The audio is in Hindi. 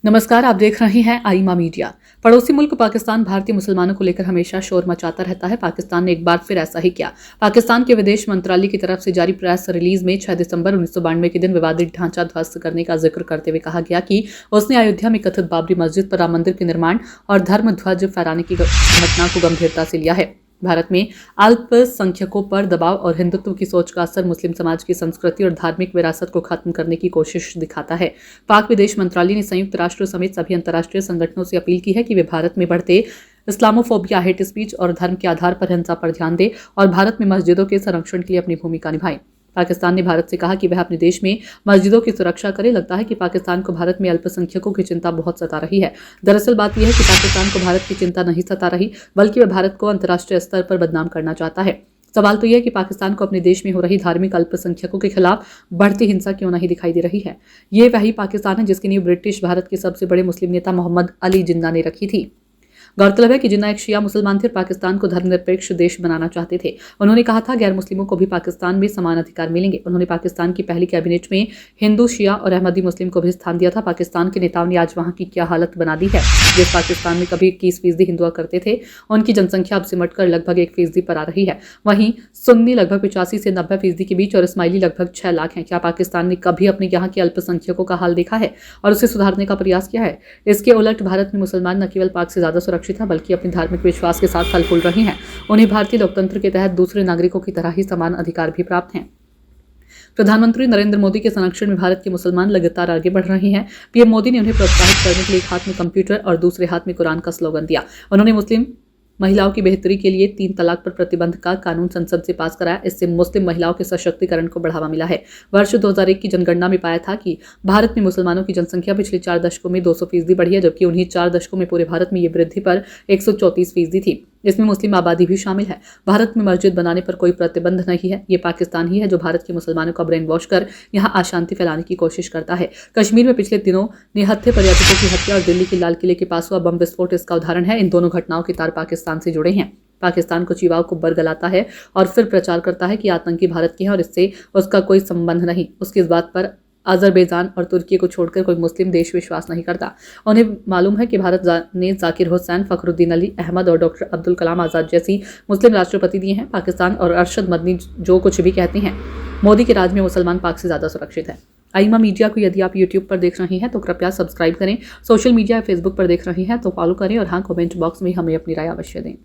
नमस्कार, आप देख रहे हैं आईमा मीडिया। पड़ोसी मुल्क पाकिस्तान भारतीय मुसलमानों को लेकर हमेशा शोर मचाता रहता है। पाकिस्तान ने एक बार फिर ऐसा ही किया। पाकिस्तान के विदेश मंत्रालय की तरफ से जारी प्रेस रिलीज में 6 दिसंबर 1992 के दिन विवादित ढांचा ध्वस्त करने का जिक्र करते हुए कहा गया कि उसने अयोध्या में कथित बाबरी मस्जिद पर राम मंदिर के निर्माण और धर्म ध्वज फहराने की घटना को गंभीरता से लिया है। भारत में अल्पसंख्यकों पर दबाव और हिंदुत्व की सोच का असर मुस्लिम समाज की संस्कृति और धार्मिक विरासत को खत्म करने की कोशिश दिखाता है। पाक विदेश मंत्रालय ने संयुक्त राष्ट्र समेत सभी अंतर्राष्ट्रीय संगठनों से अपील की है कि वे भारत में बढ़ते इस्लामोफोबिया, हेट स्पीच और धर्म के आधार पर हिंसा पर ध्यान दें और भारत में मस्जिदों के संरक्षण के लिए अपनी भूमिका निभाएं। पाकिस्तान ने भारत से कहा कि वह अपने देश में मस्जिदों की सुरक्षा करे। लगता है कि पाकिस्तान को भारत में अल्पसंख्यकों की चिंता बहुत सता रही है। दरअसल बात यह है कि पाकिस्तान को भारत की चिंता नहीं सता रही, बल्कि वह भारत को अंतर्राष्ट्रीय स्तर पर बदनाम करना चाहता है। सवाल तो यह है कि पाकिस्तान को अपने देश में हो रही धार्मिक अल्पसंख्यकों के खिलाफ बढ़ती हिंसा क्यों नहीं दिखाई दे रही है। ये वही पाकिस्तान है जिसकी नींव ब्रिटिश भारत के सबसे बड़े मुस्लिम नेता मोहम्मद अली जिन्ना ने रखी थी। गौरतलब है कि जिन्ना एक शिया मुसलमान थे, पाकिस्तान को धर्मनिरपेक्ष देश बनाना चाहते थे। उन्होंने कहा था गैर मुस्लिमों को भी पाकिस्तान में समान अधिकार मिलेंगे। उन्होंने पाकिस्तान की पहली कैबिनेट में हिंदू, शिया और अहमदी मुस्लिम को भी स्थान दिया था। पाकिस्तान के नेताओं ने आज वहां की क्या हालत बना दी है। जिस पाकिस्तान में कभी 21% हिंदू करते थे, उनकी जनसंख्या अब सिमटकर लगभग 1% पर आ रही है। वहीं सुन्नी लगभग 85 से 90% के बीच और इस्माइली लगभग 6 लाख हैं। क्या पाकिस्तान ने कभी अपने यहाँ के अल्पसंख्यकों का हाल देखा है और उसे सुधारने का प्रयास किया है? इसके उलट भारत में मुसलमान न केवल पाक से ज्यादा सुरक्षित है, बल्कि अपने धार्मिक विश्वास के साथ फल फूल रहे हैं। उन्हें भारतीय लोकतंत्र के तहत दूसरे नागरिकों की तरह ही समान अधिकार भी प्राप्त हैं। प्रधानमंत्री नरेंद्र मोदी के संरक्षण में भारत के मुसलमान लगातार आगे बढ़ रहे हैं। पीएम मोदी ने उन्हें प्रोत्साहित करने के लिए एक हाथ में कंप्यूटर और दूसरे हाथ में कुरान का स्लोगन दिया। उन्होंने मुस्लिम महिलाओं की बेहतरी के लिए 3 तलाक पर प्रतिबंध का कानून संसद से पास कराया। इससे मुस्लिम महिलाओं के सशक्तिकरण को बढ़ावा मिला है। वर्ष 2001 की जनगणना में पाया था कि भारत में मुसलमानों की जनसंख्या पिछले 4 दशकों में 200% बढ़ी है, जबकि उन्हीं 4 दशकों में पूरे भारत में ये वृद्धि पर 134% थी। इसमें मुस्लिम आबादी भी शामिल है। भारत में मस्जिद बनाने पर कोई प्रतिबंध नहीं है। ये पाकिस्तान ही है जो भारत के मुसलमानों का ब्रेन वॉश कर यहां अशांति फैलाने की कोशिश करता है। कश्मीर में पिछले दिनों निहत्थे पर्यटकों की हत्या और दिल्ली के लाल किले के पास हुआ बम विस्फोट इसका उदाहरण है। इन दोनों घटनाओं के तार पाकिस्तान से जुड़े हैं। पाकिस्तान को चिवाओं को बरगलाता है और फिर प्रचार करता है कि आतंकी भारत के हैं और इससे उसका कोई संबंध नहीं। उसकी इस बात पर अजरबैजान और तुर्की को छोड़कर कोई मुस्लिम देश विश्वास नहीं करता। उन्हें मालूम है कि भारत ने जाकिर हुसैन, फखरुद्दीन अली अहमद और डॉक्टर अब्दुल कलाम आज़ाद जैसी मुस्लिम राष्ट्रपति दिए हैं। पाकिस्तान और अरशद मदनी जो कुछ भी कहते हैं, मोदी के राज में मुसलमान पाक से ज़्यादा सुरक्षित है। आईमा मीडिया को यदि आप यूट्यूब पर देख रहे हैं तो कृपया सब्सक्राइब करें। सोशल मीडिया या फेसबुक पर देख रहे हैं तो फॉलो करें और हाँ, कमेंट बॉक्स में हमें अपनी राय अवश्य दें।